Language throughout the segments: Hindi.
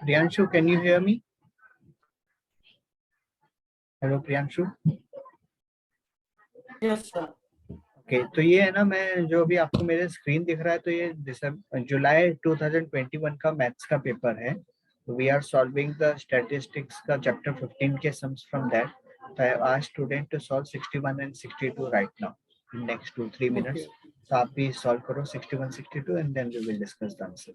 Priyanshu, can you hear me? Hello, Priyanshu. Yes, sir. Okay, तो ये है ना, मैं जो अभी आपको मेरे स्क्रीन दिख रहा है, तो ये जुलाई 2021 का मैथ्स का पेपर है. We are solving the statistics का चैप्टर 15 के sums from that. So I have asked student to solve 61 and 62 right now in next 2-3 minutes. So आप भी solve करो 61, 62 and then we will discuss the answer.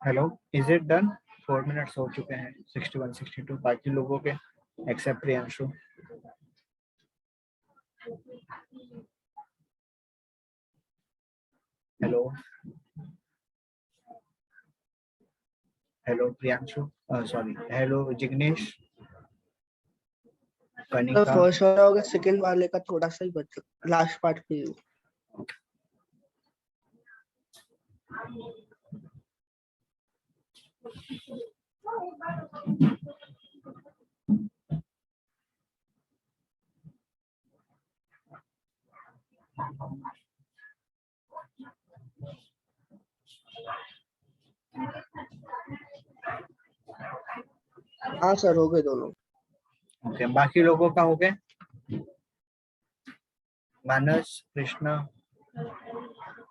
Hello, is it done? 4 minutes हो चुके हैं. 61, 62 बाकी लोगों के except Priyanshu. Hello hello Priyanshu, sorry, hello Jignesh, Kanika. First वाला होगा, सेकंड वाले का थोड़ा सा ही बचा, लास्ट पार्ट पे. हाँ सर, हो गए दोनों. ओके, बाकी लोगों का हो गया? मानस, कृष्णा,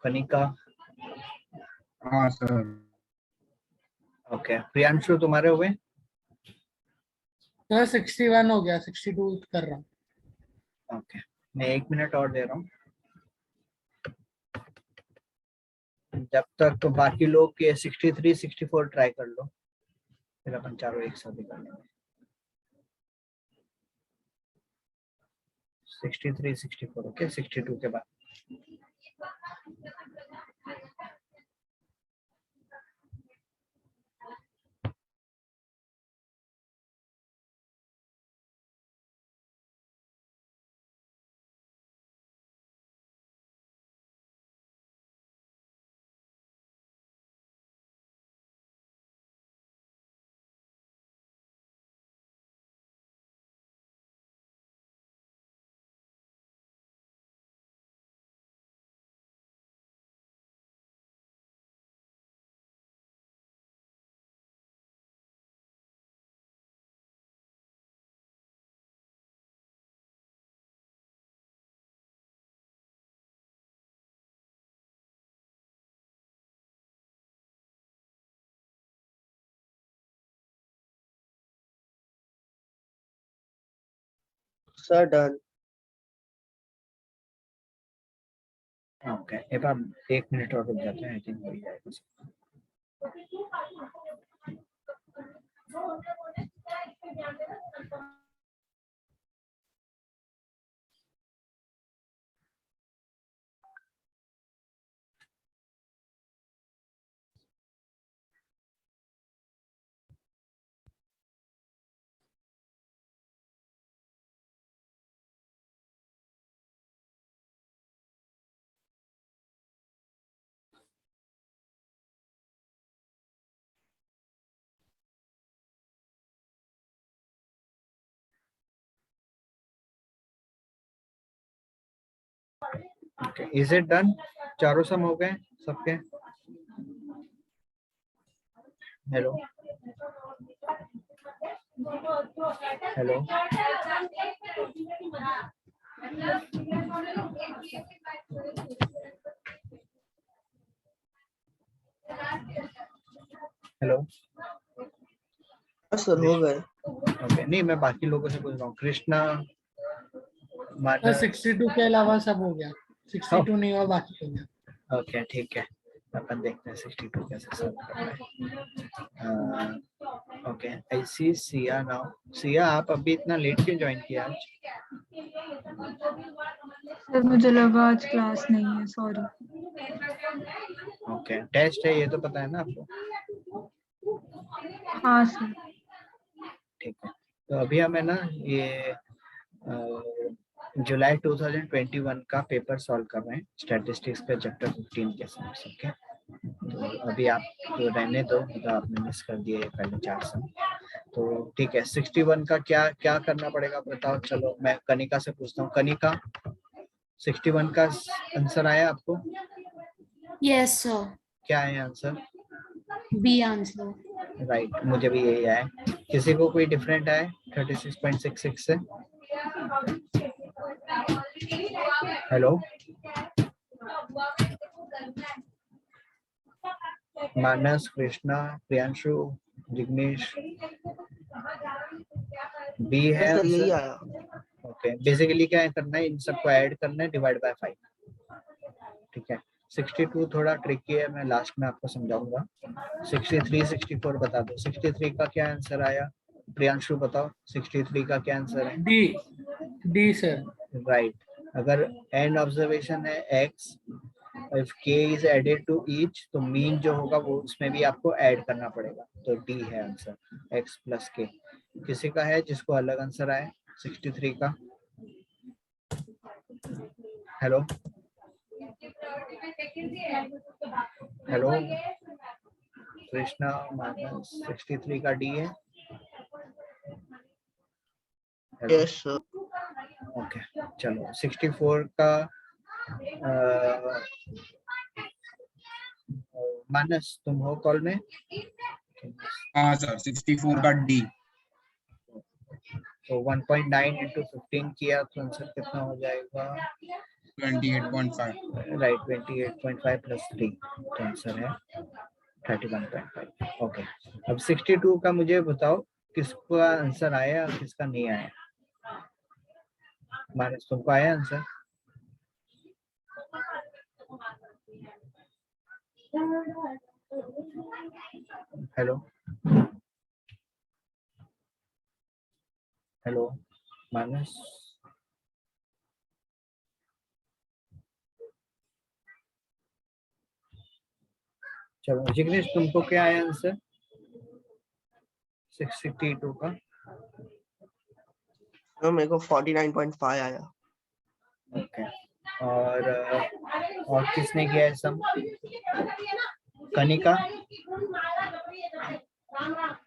कनिका. हाँ सर. ओके, प्रियांशु तुम्हारे हो गए? सर 61 हो गया, 62 कर रहा हूँ. ओके, मैं 1 मिनट और दे रहा हूँ जब तक. तो बाकी लोग के 63, 64 ट्राई कर लो, फिर अपन चारों एक साथ ही कर लेंगे. 63, 64. ओके, 62 के बाद. Sir done. ओके, एक बार 1 मिनट और रुक जाते हैं. आई थिंक हो ही जाएगा. Okay, is it done? चारों सम हो गए सबके? Hello hello hello. सर हो गए। ओके, नहीं मैं बाकी लोगों से पूछ रहा हूँ। कृष्णा, सर मानस। 62 के अलावा सब हो गया, 62 नहीं हुआ, बाकी हो गया। ओके ठीक है, अपन देखते हैं 62 कैसे सॉल्व करना है। ओके, आई सी सिया नाउ। सिया, आप अभी इतना लेट क्यों ज्वाइन किया आज? सर मुझे लगा आज क्लास नहीं है, सॉरी। ओके, टेस्ट है ये तो पता है ना आपको? हाँ सर। ठीक है, तो अभी हमें ना ये जुलाई 2021 का पेपर सॉल्व कर रहे हैं, स्टैटिस्टिक्स का चैप्टर 15 के साथ। ओके, तो अभी आप तो रहने दो, मतलब आपने मिस कर दिए ये पहले 4 सम। तो ठीक है, 61 का क्या क्या करना पड़ेगा बताओ। चलो मैं कनिका से पूछता हूँ। कनिका, 61 का आंसर आया आपको? यस सर, क्या है आंसर? B answer. राइट, मुझे भी यही आया। किसी को कोई डिफरेंट आए 36.66 से? हेलो, मानस, कृष्णा, प्रियांशु, जिग्नेश, बी है सर यही आंसर? आया। ओके, बेसिकली क्या करना है, इन सबको ऐड करना है, डिवाइड बाय 5। ठीक है, 62 थोड़ा ट्रिकी है, मैं लास्ट में आपको समझाऊंगा। 63, 64 बता दो। 63 का क्या आंसर आया? प्रियांशु बताओ, 63 का क्या आंसर है? D, D sir. राइट, अगर एंड ऑब्जर्वेशन है x, if k is added to each, तो मीन जो होगा वो उसमें भी आपको ऐड करना पड़ेगा, तो d है आंसर, x प्लस k। किसी का है जिसको अलग आंसर आए 63 का? हेलो हेलो, कृष्णा, मानस, 63 का d है? Hello, yes sir. ओके चलो। 64 का मानस, तुम हो कॉल में? हाँ सर, 64 का डी। तो 1.9 into 15 किया तो आंसर कितना हो जाएगा? 28.5। राइट, 28.5 प्लस 3, तो आंसर है 31.5। ओके, अब 62 का मुझे बताओ किसका आंसर आया और किसका नहीं आया। मानस, तुमको आया आंसर? हेलो हेलो, मानस, चलो। जिग्नेश, तुमको क्या आया आंसर 62 का? तो मेरे को 49.5 आया। ओके, और किसने किया है sum? Kanika,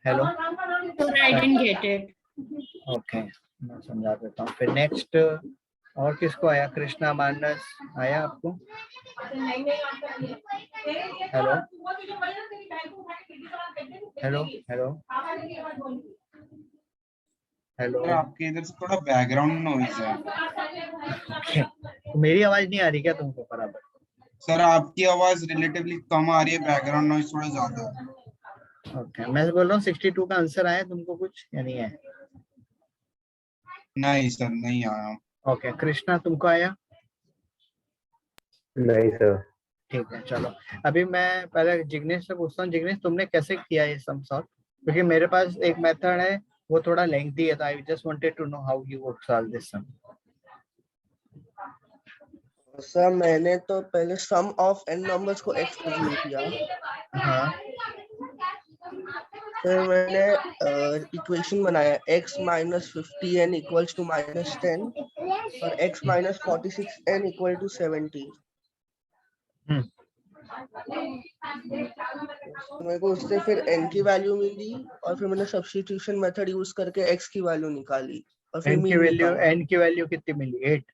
hello. I didn't get it. Okay, मैं समझा देता हूँ फिर। नेक्स्ट और किसको आया? कृष्णा, मानस, आया आपको? Hello hello hello hello. Sir आपके इधर से थोड़ा बैकग्राउंड नॉइज है। Okay. तो मेरी आवाज नहीं आ रही क्या तुमको बराबर? सर आपकी आवाज रिलेटिवली कम आ रही है, बैकग्राउंड नॉइज थोड़ा ज्यादा है। ओके, मैं बोल रहा हूँ 62 का आंसर आया तुमको कुछ या नहीं है? नहीं सर, नहीं आया। ओके, कृष्णा तुमको आया? नहीं सर। ठीक है, चलो। अभी मैं पहले जिग्नेश से पूछता हूँ। जिग्नेश, तुमने कैसे किया ये सम सॉल्व? क्योंकि मेरे पास एक मेथड है, वो थोड़ा लेंथी है, तो I just wanted to know how you would solve this sum. Sir मैंने तो पहले सम ऑफ n नंबर्स को x अज्यूम किया। हाँ, फिर मैंने इक्वेशन बनाया x minus 50n equals to minus 10 और x minus 46n equal to 70। मेरे को उससे फिर n की वैल्यू मिली और फिर मैंने सब्स्टिट्यूशन मेथड यूज करके x की वैल्यू निकाली और फिर n की मीन वैल्यू निकाला। n की वैल्यू कितनी मिली? 8।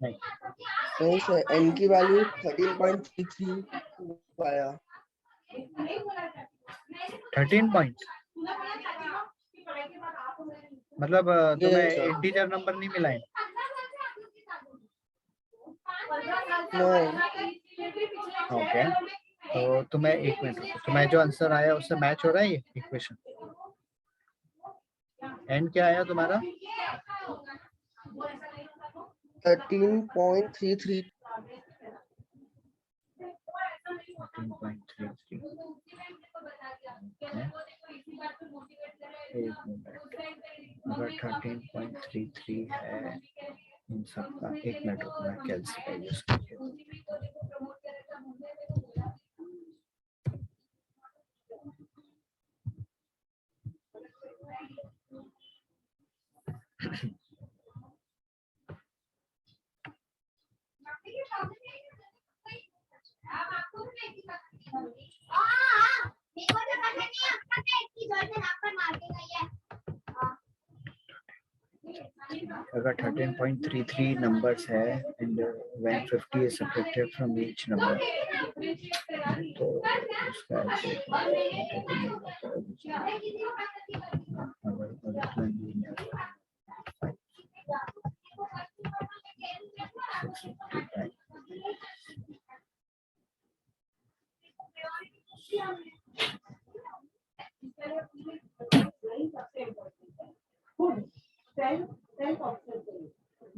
नहीं, नहीं सर, n की वैल्यू 13.33 आया। 13 पॉइंट, मतलब तुम्हें Yes, sir. इंटीजर नंबर नहीं मिला है? नहीं, ओके, तो तुम्हें एक मिनट रुको, तुम्हें जो आंसर आया उससे मैच हो रहा है ये इक्वेशन? एन क्या आया तुम्हारा? 13.33। 13.33, एक मिनट, अगर 13.33 है इन सबका, एक मिनट रुको, मैं कैलकुलेटर यूज करके अगर 13.33 numbers है and when 50 is subtracted from each number, तो उसका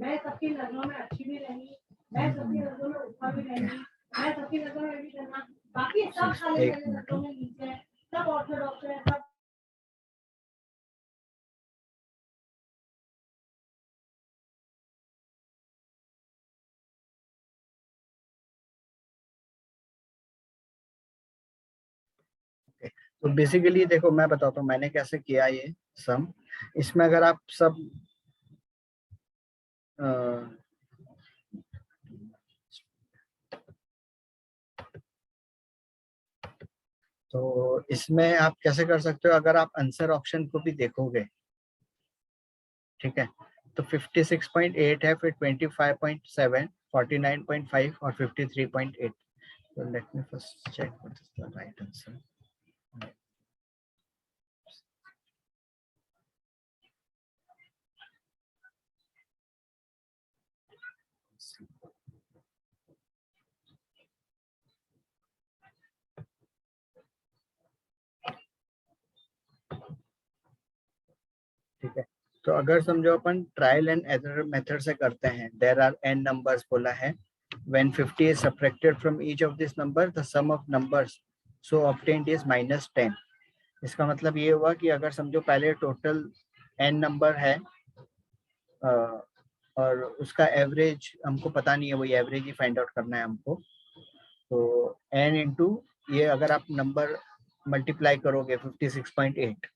मैं सबकी नजरों में अच्छी भी रही, मैं सबकी नजरों में ऊपर भी रही, मैं सबकी नजरों में भी करना, बाकी सब खाली मेरे नजरों में नीचे है, सब ऑर्थोडॉक्स है, सब तो बेसिकली देखो मैं बताता हूँ मैंने कैसे किया ये सम। इसमें अगर आप सब तो इसमें आप कैसे कर सकते हो, अगर आप आंसर ऑप्शन को भी देखोगे, ठीक है, तो 56.8 है, फिर 25.7, 49.5 और 53.8। तो let me first check what is the right answer. ठीक है, तो अगर समझो अपन ट्रायल एंड एरर मेथड से करते हैं, देयर आर n नंबर्स बोला है, when 50 is subtracted from each of this number the sum of numbers so obtained is -10। इसका मतलब ये हुआ कि अगर समझो पहले टोटल n नंबर है और उसका एवरेज हमको पता नहीं है, वही एवरेज ही फाइंड आउट करना है हमको, तो n इंटू ये अगर आप नंबर मल्टीप्लाई करोगे 56.8,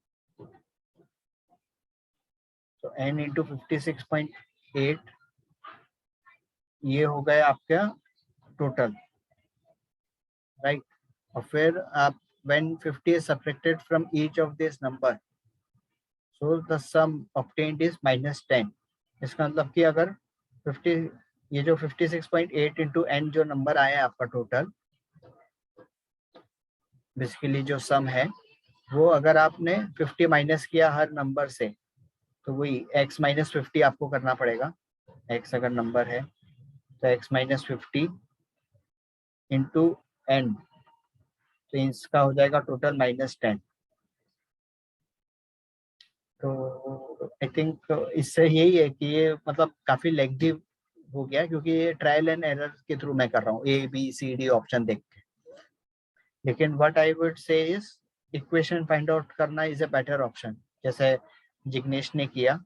तो n इंटू 56.8 ये हो गया आपका टोटल, राइट। और फिर आप when 50 is subtracted from each of this number so the sum obtained is -10। इसका मतलब कि अगर 50 ये जो 56.8 इंटू n जो नंबर आया है आपका टोटल, बेसिकली जो सम है वो अगर आपने 50 माइनस किया हर नंबर से, तो वही x माइनस 50 आपको करना पड़ेगा। x अगर नंबर है तो x माइनस 50 इंटू n, तो इसका हो जाएगा टोटल -10। तो आई थिंक इससे यही है कि ये मतलब काफी लेंथी हो गया, क्योंकि ये ट्रायल एंड एरर के थ्रू मैं कर रहा हूँ ABCD ऑप्शन देख के। लेकिन what I would say is equation find out करना इज अ बेटर ऑप्शन, जैसे जिग्नेश ने किया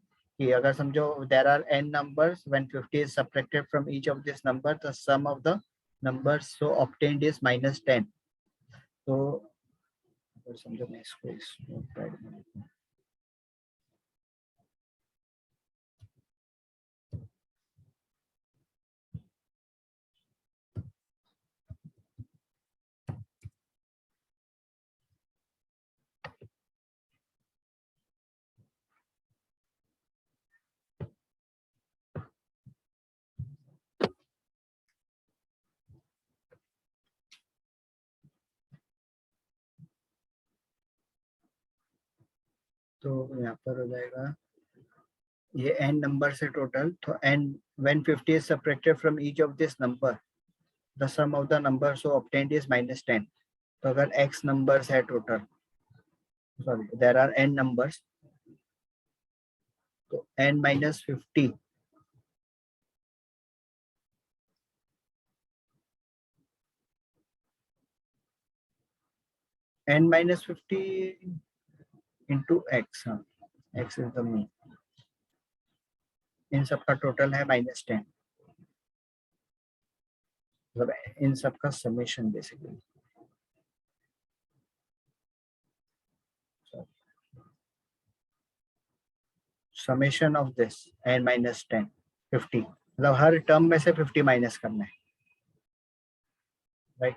कि अगर समझो there are n numbers when 50 is subtracted from each of this number the sum of the numbers so obtained is -10। तो अगर समझो मैं इसको इस नोटपैड में लिखूं, तो यहाँ पर हो जाएगा ये n नंबर से टोटल, तो n when 50 is subtracted from each of this number the sum of the numbers so obtained is -10. तो अगर x numbers है total, sorry there are n numbers, तो n minus 50 n minus 50 into x, हाँ x is the mean, इन सब का टोटल है -10, मतलब इन सब का summation basically. Summation of this n minus 10 50, मतलब हर टर्म में से 50 माइनस करना है, राइट।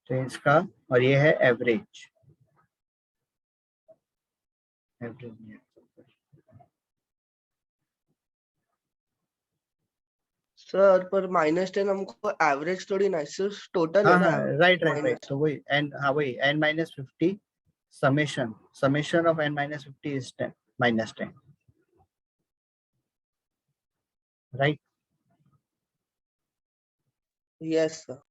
तो इसका, और ये है एवरेज, सर पर -10 हमको एवरेज थोड़ी ना, सिर्फ टोटल है हाँ ना। हाँ राइट राइट राइट, minus। तो वही n, हाँ वही n minus 50 summation of n minus 50 is 10 minus 10, right. Yes sir.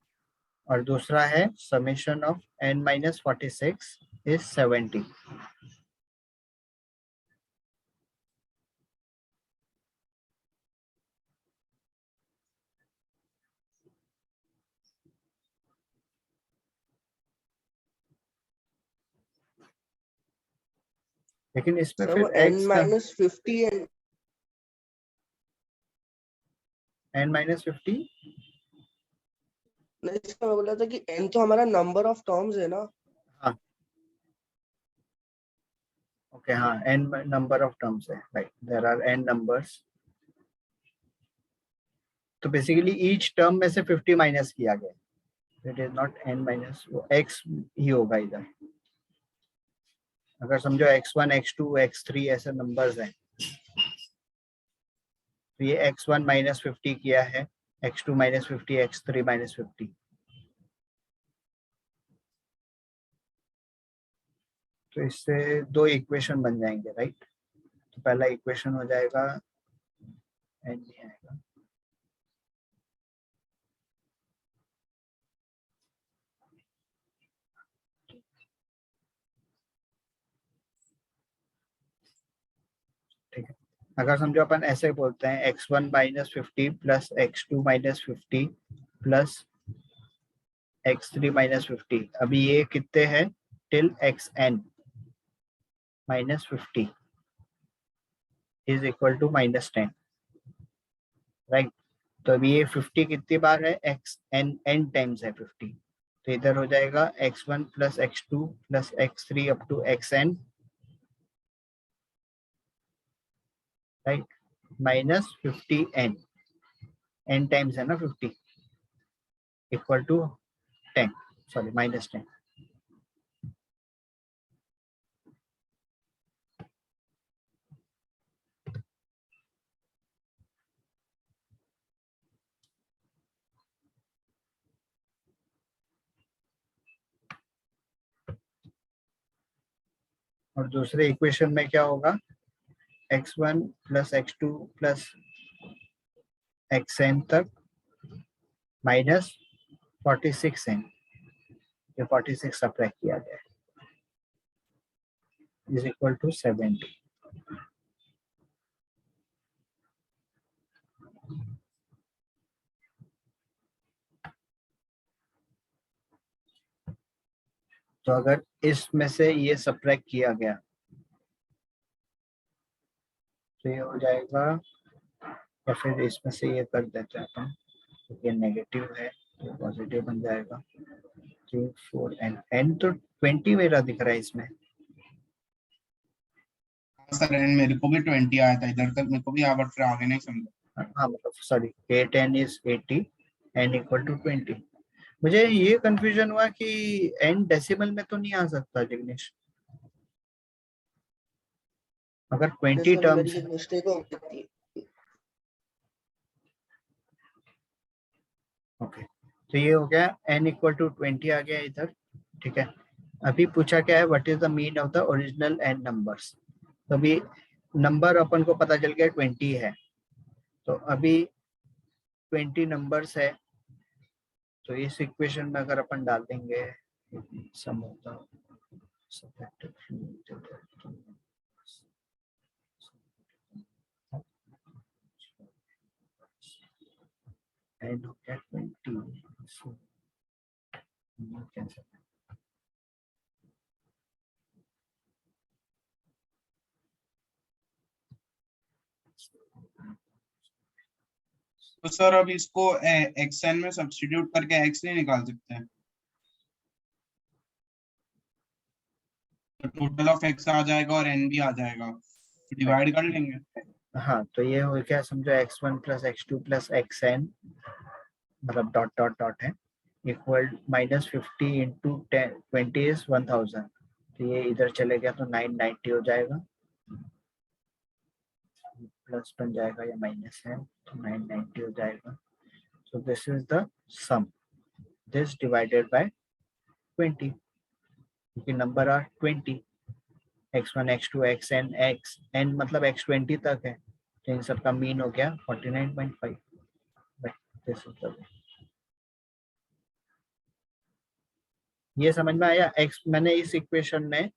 और दूसरा है summation of n minus 46 is 70। लेकिन इसमें सर फिर वो n x का minus 50 and n minus 50, नहीं सर, मैं बोला था कि n तो हमारा नंबर ऑफ टर्म्स है ना। हाँ ओके, हाँ n नंबर ऑफ टर्म्स है, right, there are n numbers. तो बेसिकली ईच टर्म में से 50 माइनस किया गया, it is not n minus, वो x ही होगा इधर। अगर समझो x1 x2 x3 ऐसे नंबर्स हैं, तो ये x1 माइनस 50 किया है, x2 माइनस 50, x3 माइनस 50। तो इससे दो इक्वेशन बन जाएंगे, राइट। तो पहला इक्वेशन हो जाएगा n नहीं आएगा, ठीक है। अगर समझो अपन ऐसे बोलते हैं x1 minus 50 plus x2 minus 50 plus x3 minus 50, अभी ये कितने हैं till xn minus 50 is equal to -10, right. तो अभी ये 50 कितनी बार है, xn n टाइम्स है 50, तो इधर हो जाएगा x1 plus x2 plus x3 up to xn, right, minus 50n, n times है ना 50, इक्वल टू 10, सॉरी -10। और दूसरे इक्वेशन में क्या होगा, x1 plus x2 plus xn तक माइनस 46n, ये 46 सब्ट्रैक्ट किया गया है, इज इक्वल टू 70। तो अगर इसमें से ये सब्ट्रैक्ट किया गया तो ये हो जाएगा, या फिर इसमें से ये कर देते हैं अपन, तो ये नेगेटिव है तो पॉजिटिव बन जाएगा 3 4 n तो 20 मेरा दिख रहा है इसमें। सर एंड मेरे को भी 20 आया था इधर तक, मेरे को भी यहाँ पर फिर आगे नहीं समझा। हाँ मतलब sorry 8n is 80 n equal to 20। मुझे ये कंफ्यूजन हुआ कि n डेसिमल में तो नहीं आ सकता जिग्नेश, अगर 20 टर्म्स, मेरी मिस्टेक हो गई थी। ओके तो ये हो गया n इक्वल टू 20 आ गया इधर, ठीक है। अभी पूछा क्या है, what is the mean of the original n numbers, तो अभी नंबर अपन को पता चल गया 20 है, तो अभी 20 नंबर्स है, तो इस इक्वेशन में अगर अपन डाल देंगे सम होता एंड हो गया 20, so कैंसिल। तो सर अब इसको एक्सएन में सब्स्टिट्यूट करके एक्स नहीं निकाल सकते हैं? तो टोटल ऑफ एक्स आ जाएगा और एन भी आ जाएगा, डिवाइड कर लेंगे। हाँ, तो ये हो गया समझो x1 plus x2 plus xn, मतलब डॉट डॉट डॉट है, इक्वल -50 इंटू 20 इज 1000, तो ये इधर चले गया तो 990 हो जाएगा, प्लस बन जाएगा या माइनस है तो 990 हो जाएगा। So this is the sum, this divided by 20, क्योंकि number are 20, x1 x2 xn xn मतलब x20 तक है, तो इन सब का मीन हो गया 49.5। दिस इज द, ये समझ में आया? x मैंने इस इक्वेशन में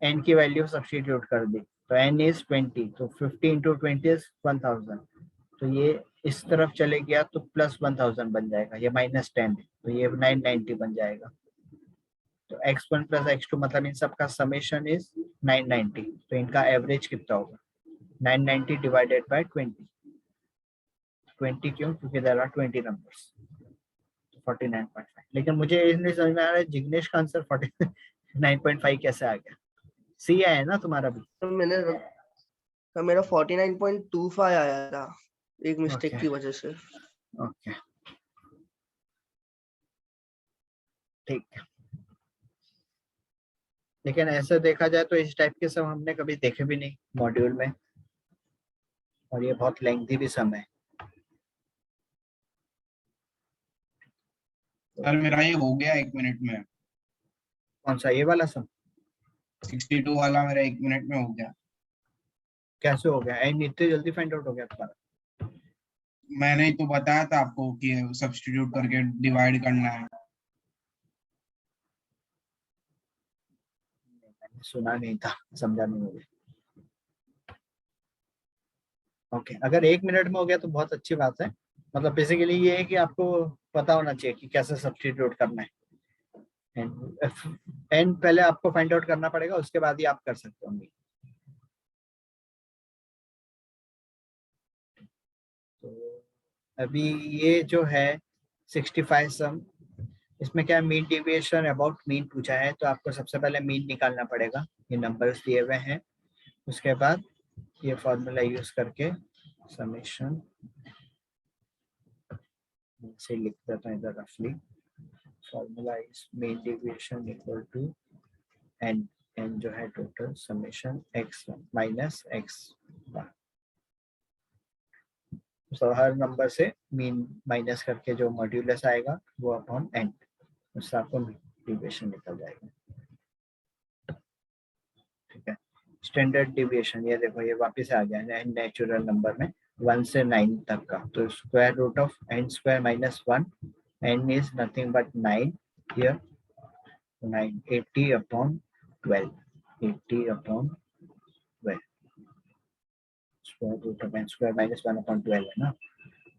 n की वैल्यू सब्स्टिट्यूट कर दी, तो n इज 20, तो 50 इंटू 20 इज 1000, तो ये इस तरफ चले गया तो प्लस 1000 बन जाएगा, ये -10 है, तो ये 990 बन जाएगा। तो x1 प्लस x2 मतलब इन सब का समेशन इज 990, तो इनका एवरेज कितना होगा? 990 डिवाइडेड बाय 20 क्यों? क्योंकि देयर आर 20 नंबर्स, 49.5। लेकिन मुझे ये नहीं समझ में आ रहा है जिग्नेश का आंसर 49.5 कैसे आ गया? सी है ना तुम्हारा भी? तो मेरा 49.25 आया था, एक मिस्टेक Okay. की वजह से। ओके, ठीक है। लेकिन ऐसे देखा जाए तो इस टाइप के सम हमने कभी देखे भी नहीं मॉड्यूल में, और ये बहुत लेंथी भी सम है। सर मेरा ये हो गया 1 मिनट में, कौन सा, ये वाला सम? 62 वाला मेरा 1 मिनट में हो गया। कैसे हो गया? एंड इतने जल्दी फाइंड आउट हो गया तुम्हारा? मैंने ही तो बताया था आपको कि सब्स्टिट्यूट करके डिवाइड करना है। मैंने सुना नहीं था, समझा नहीं मुझे। ओके, अगर 1 मिनट में हो गया तो बहुत अच्छी बात है। मतलब बेसिकली ये है कि आपको पता होना चाहिए कि कैसे सब्स्टिट्यूट करना है, एंड पहले आपको फाइंड आउट करना पड़ेगा, उसके बाद ही आप कर सकते होंगे। तो अभी ये जो है 65 सम, इसमें क्या मीन डेविएशन अबाउट मीन पूछा है, तो आपको सबसे पहले मीन निकालना पड़ेगा। ये नंबर्स दिए हुए हैं, उसके बाद ये फॉर्मूला यूज करके समेशन से लिख देता हूँ इधर रफली। Formula is mean deviation equal to n, n जो है total summation x minus x bar. तो हर नंबर से मीन माइनस करके जो मॉड्यूलस आएगा वो अपॉन एन, उससे आपको डेविएशन निकल जाएगा। ठीक है, स्टैंडर्ड डेविएशन ये देखो, ये वापस आ गया है नेचुरल नंबर में 1 से 9 तक का, तो square root of n square minus 1, n is nothing but 9 here, 9 80 upon 12, 80 upon 12, square root of n square minus 1 upon 12 है ना,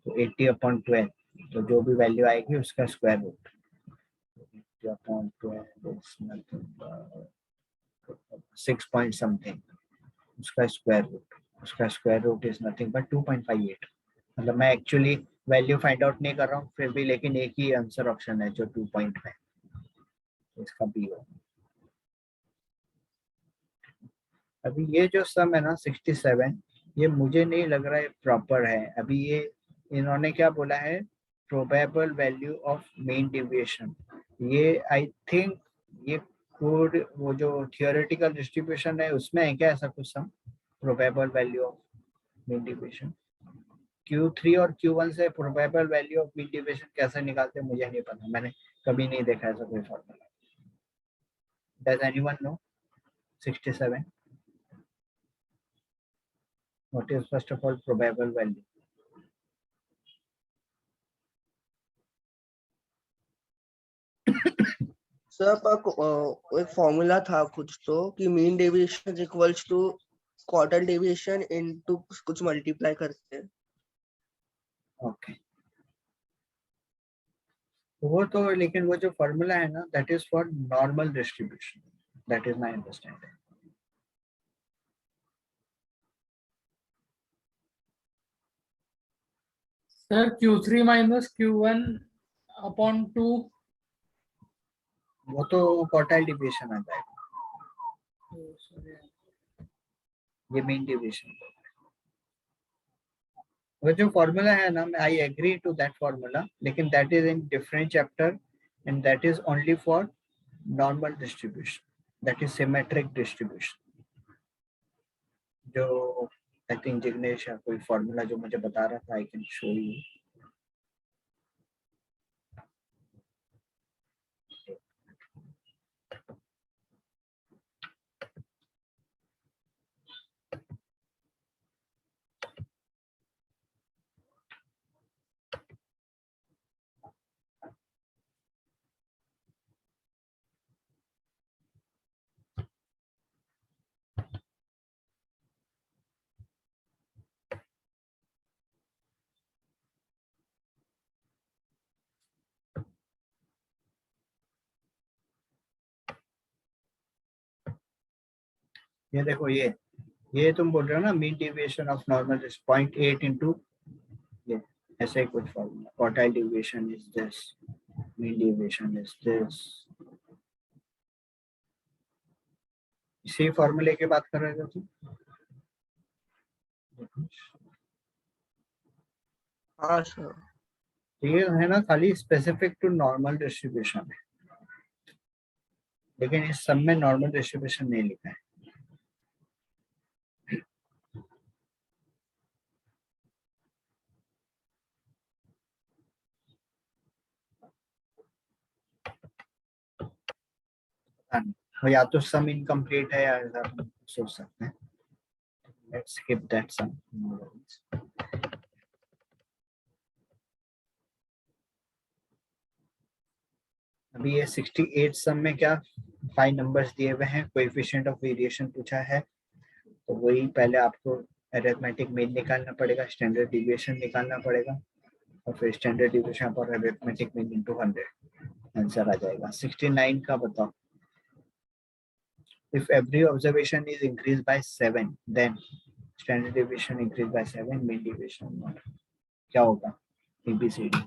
तो 80 अपॉन 12, तो जो भी वैल्यू आएगी उसका square root, 80 upon 12 is nothing but 6 point something, उसका square root is nothing but 2.58। मतलब मैं एक्चुअली वैल्यू फाइंड आउट नहीं कर रहा हूँ फिर भी, लेकिन एक ही आंसर ऑप्शन है जो 2 पॉइंट है, तो इसका बी हो। अभी ये जो सम है ना 67, ये मुझे नहीं लग रहा है प्रॉपर है। अभी ये इन्होंने क्या बोला है, probable value of mean deviation, ये आई थिंक ये कोड वो जो थियोरेटिकल डिस्ट्रीब्यूशन है उसमें है क्या ऐसा कुछ sum, probable value of mean deviation? Q3 और Q1 से probable value of mean deviation कैसे निकालते हैं मुझे नहीं पता, मैंने कभी नहीं देखा ऐसा कोई formula. Does anyone know? 67 What is first of all probable value? Sir एक फॉर्मूला था कुछ तो कि mean deviation equals to quarter deviation into कुछ मल्टीप्लाई करके. ओके, वो तो लेकिन वो जो फॉर्मूला है ना, that is for normal distribution. That is my understanding. Sir Q3 minus Q1 upon 2. वो तो क्वार्टाइल डिवीजन आ जाएगा, ये मीन डिवीजन. वो जो फॉर्मूला है ना, I agree to that formula, लेकिन that is in different chapter and that is only for normal distribution, that is symmetric distribution. जो आई थिंक जिग्नेश या कोई फॉर्मूला जो मुझे बता रहा था, आई कैन शो यू. ये देखो, ये तुम बोल रहे हो ना, mean deviation of normal is 0.8 into ये, ऐसे ही कुछ formula. Quartile deviation is this, mean deviation is this. इसी फॉर्मूले की बात कर रहे थे तुम? हाँ सर. ये है ना खाली स्पेसिफिक टू नॉर्मल डिस्ट्रीब्यूशन है, लेकिन इस सब में नॉर्मल डिस्ट्रीब्यूशन नहीं लिखा है. या तो सम इनकम्प्लीट है या ऐसा हम सोच सकते हैं. Let's skip that sum. अभी ये 68 सम में क्या 5 नंबर्स दिए हुए हैं, कोएफिशिएंट ऑफ वेरिएशन पूछा है, तो वही पहले आपको अरिथमेटिक मीन निकालना पड़ेगा, स्टैंडर्ड डिविएशन निकालना पड़ेगा, और फिर स्टैंडर्ड डिविएशन पर अरिथमेटिक मीन इनटू 100 आंसर आ जाएगा. 69 का बताओ. If every observation is increased by 7, then standard deviation increased by 7, mean deviation not. क्या होगा? ABCD.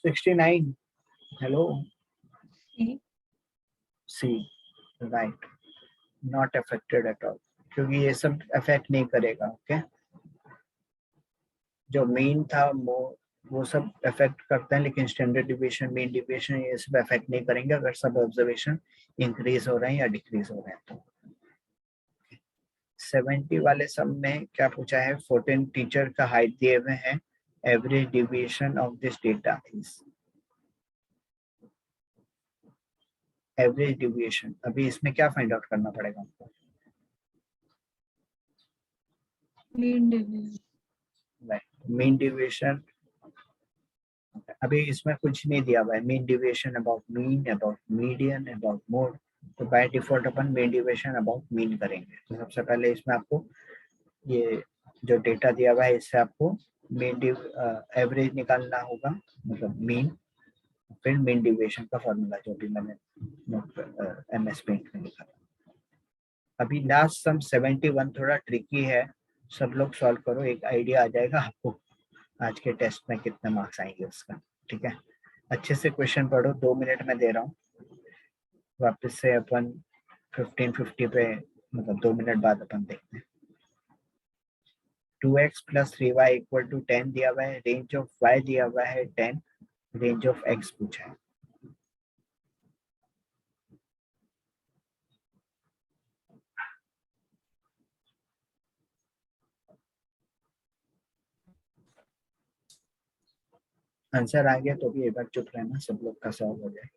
69. Hello. C. Right. Not affected at all. क्योंकि ये सब अफेक्ट नहीं करेगा. ओके, जो मेन था वो सब अफेक्ट करते हैं, लेकिन स्टैंडर्ड डिविएशन, मीन डिविएशन ये सब अफेक्ट नहीं करेंगे अगर सब ऑब्जर्वेशन इंक्रीज हो रहे हैं या डिक्रीज हो रहे हैं. तो 70 वाले सब में क्या पूछा है? 14 टीचर का हाइट दिए हुए हैं, average deviation of this data is average deviation. अभी इसमें क्या फाइंड आउट करना पड़ेगा हमको? Mean deviation. अभी इसमें कुछ नहीं दिया हुआ है. Mean deviation about mean, about median, about mode. तो बाय डिफॉल्ट अपन मीन डिविएशन अबाउट मीन करेंगे. तो सबसे पहले इसमें आपको ये जो डेटा दिया हुआ है इससे आपको मीन एवरेज निकालना होगा, मतलब मीन, फिर मीन डिविएशन का फॉर्मूला जो भी मैंने MS पेंट में लिखा था. अभी लास्ट सम 71 थोड़ा ट्रिकी है, सब लोग सॉल्व करो, एक आइडिया आ जाएगा आपको आज के टेस्ट में कितने मार्क्स आएंगे उसका. ठीक है, अच्छे से क्वेश्चन पढ़ो. 2 मिनट में दे रहा हूँ. वापस से अपन 1550 पे, मतलब 2 मिनट बाद अपन देखते हैं. 2x + 3y = 10 दिया हुआ है. रेंज ऑफ y दिया हुआ है 10. रेंज ऑफ एक्स पूछा है। आंसर आ गया तो भी एक बार चुप रहना, सब लोग का सॉल्व हो जाए।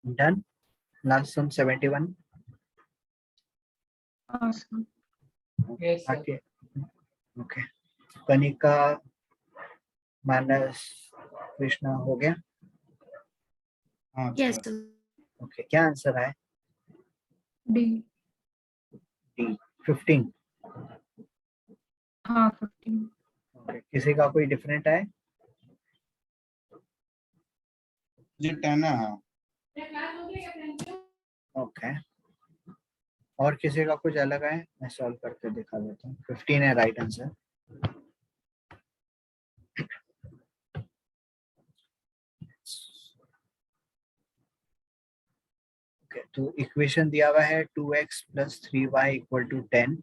डन। लास्ट सम 71। हाँ सर। Yes, sir. आगे ओके, कनिका मानस कृष्णा हो गया। हाँ Yes, sir. sir. ओके, क्या आंसर है? डी। डी 15। हाँ 15। ओके, किसी का कोई डिफरेंट है? ये 10 है। ओके, और किसी का कुछ अलग है? मैं सॉल्व करके दिखा देता हूँ। 15 है राइट आंसर। ओके, तो इक्वेशन दिया हुआ है 2x + 3y = 10।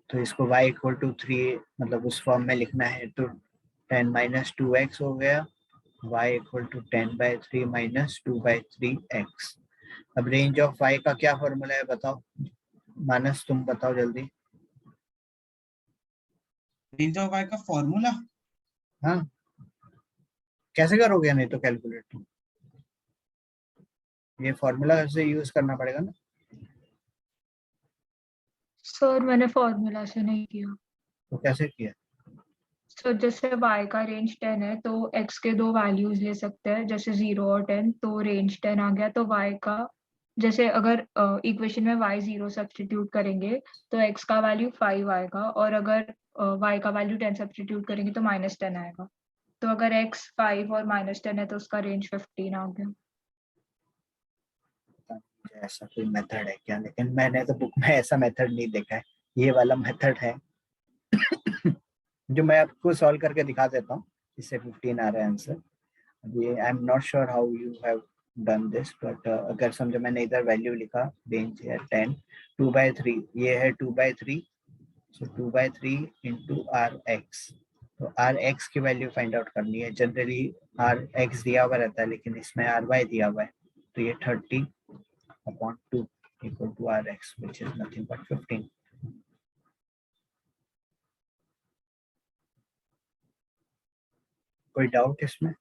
तो इसको y = 3 मतलब उस फॉर्म में लिखना है, तो 10 - 2x हो गया, y = 10/3 - 2/3x। अब रेंज ऑफ y का क्या फॉर्मूला है बताओ, मानस तुम बताओ जल्दी। रेंज ऑफ y का फॉर्मूला? हाँ, कैसे करोगे? नहीं तो कैलकुलेटर, ये फॉर्मूला से यूज करना पड़ेगा ना। सर मैंने फॉर्मूला से नहीं किया। तो कैसे किया? सर जैसे y का रेंज 10 है तो x के दो वैल्यूज ले सकते हैं, जैसे 0 और 10, तो रेंज 10 आ गया। तो y का जैसे अगर इक्वेशन में y 0 सब्स्टिट्यूट करेंगे तो x का वैल्यू 5 आएगा, और अगर y का वैल्यू 10 सब्स्टिट्यूट करेंगे तो -10 आएगा। तो अगर x 5 और -10 है तो उसका रेंज 15 आ गया। मुझे ऐसा कोई मेथड है क्या? लेकिन मैंने तो बुक में ऐसा मेथड नहीं देखा है, ये वाला मेथड है जो मैं आपको सॉल्व करके दिखा देता हूँ। इससे 15 आ रहा है आंसर। अभी I am not sure how you have done this, but अगर समझो मैंने इधर वैल्यू लिखा, रेंज है 10, 2/3, ये है 2/3, सो 2/3 × rx। तो rx की वैल्यू फाइंड आउट करनी है। जनरली rx दिया हुआ रहता है, लेकिन इसमें ry दिया हुआ है, तो ये 30/2 = rx, which is nothing but 15। कोई डाउट इसमें?